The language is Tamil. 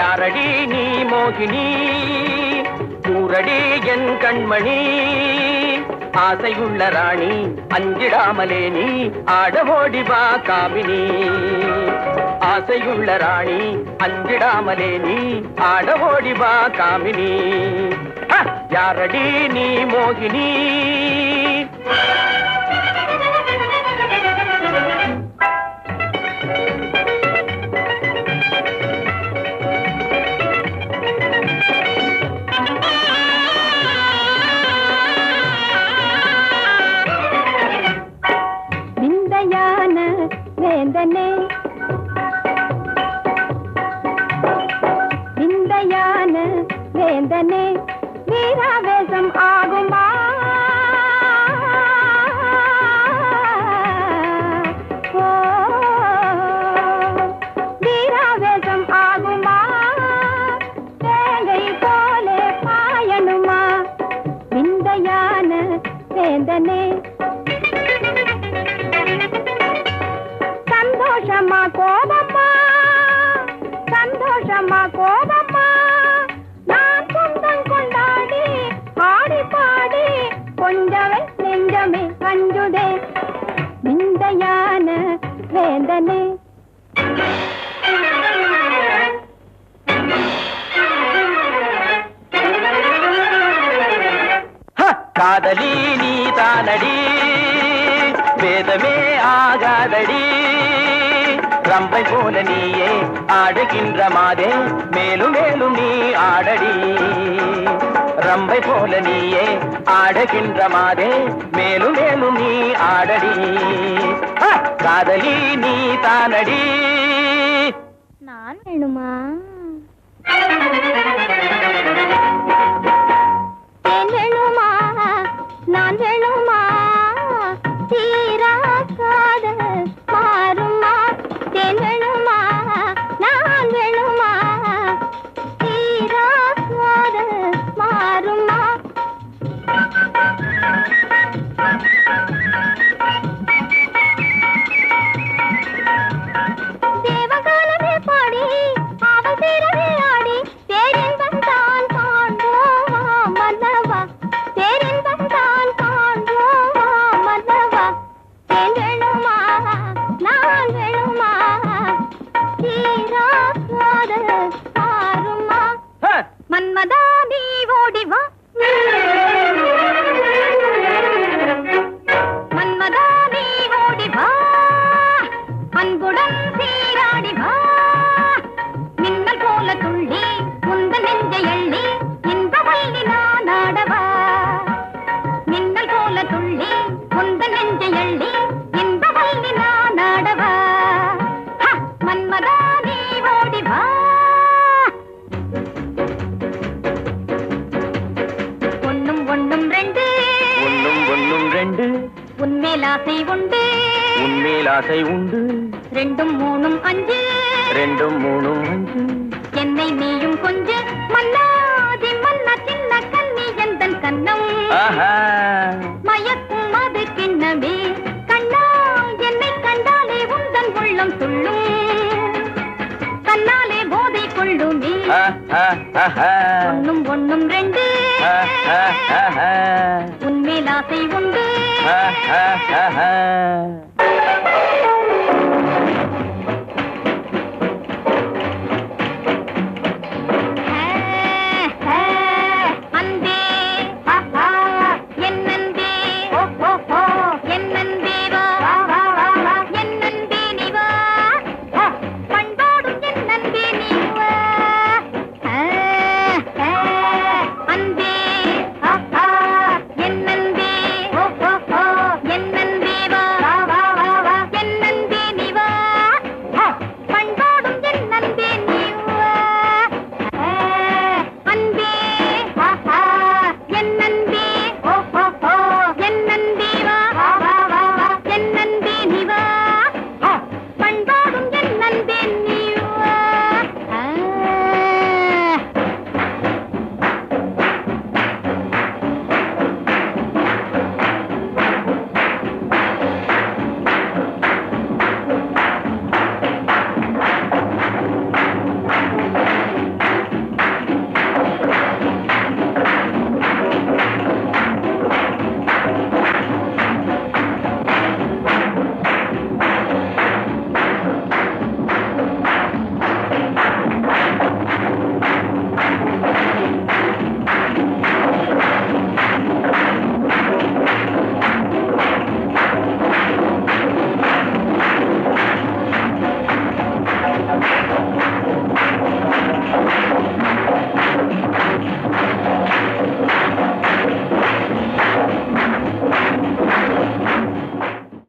யாரடி நீ மோகினி கூரடி என் கண்மணி ஆசையுள்ள ராணி அஞ்சிடாமலே நீ ஆடவோடி வா காமினி ஆசையுள்ள ராணி அஞ்சிடாமலே நீ ஆடவோடி வா காமினி யாரடி நீ மோகினி வேந்தனே விந்தையான வேந்தனே வீராவேசம் ஆகுமா வீராவேசம் ஆகுமா தேங்கை போலே பாயணுமா விந்தையான வேந்தனே சந்தோஷமா கோபமா சந்தோஷமா கோபமா நான் சொந்தம் கொண்டாடி ஆடி பாடி கொஞ்சமே நெஞ்சமே அஞ்சுதே விந்தையான வேந்தனே காதலி நீ தானடி வேதமே ஆகாதடி ரம்பை போல நீயே ஆடுகின்ற மாதே மேலும் மேலும் நீ ஆடடி ரம்பை போல நீயே ஆடுகின்ற மாதே மேலும் மேலும் நீ ஆடடி காதலி நீ தானடி நான் வேணுமா வேணுமா நான் வேணுமா தீரா காதல் மாறுமா வேணுமா நான் வேணுமா தீரா காதல் மாறுமா தேவகாலமே பாடி அவள் தீரவே ஆடி பேரின்பம் தான் காண்போமா மன்னவா பேரின்பம் தான் காண்போமா மன்னவா வேணுமா நான் வேணுமா தீரா காதல் மாறுமா மன்மதா நீ ஓடி வா மன்மதா நீ ஓடி வா அன்புடன் சீராடி வா மின்னல் போல துள்ளி முந்த நெஞ்சை எள்ளி இந்த வள்ளி நான் ஆடவா மின்னல் போல துள்ளி முந்த நெஞ்சை எள்ளி இந்த வள்ளி நான் ஆடவா மன்மதா நீ ஓடி வா ஒண்ணும் ஒண்ணும் ரெண்டு உன்மேல் ஆசை உண்டு உன்மேல் ஆசை உண்டு ரெண்டும் மூணும் அஞ்சு என்னை நீயும் கொஞ்ச மன்னாதி மன்னா சின்ன கண்ணி எந்தன் கண்ணம் மயக்கும் அது கிண்ணமே கண்ணா என்னை கண்டாலே உந்தன் உள்ளம் துள்ளும் கண்ணாலே போதை கொள்ளுமே ஒண்ணும் ரெண்டு உன்மேல் ஆசை உண்டு என்னன்பே நீ வா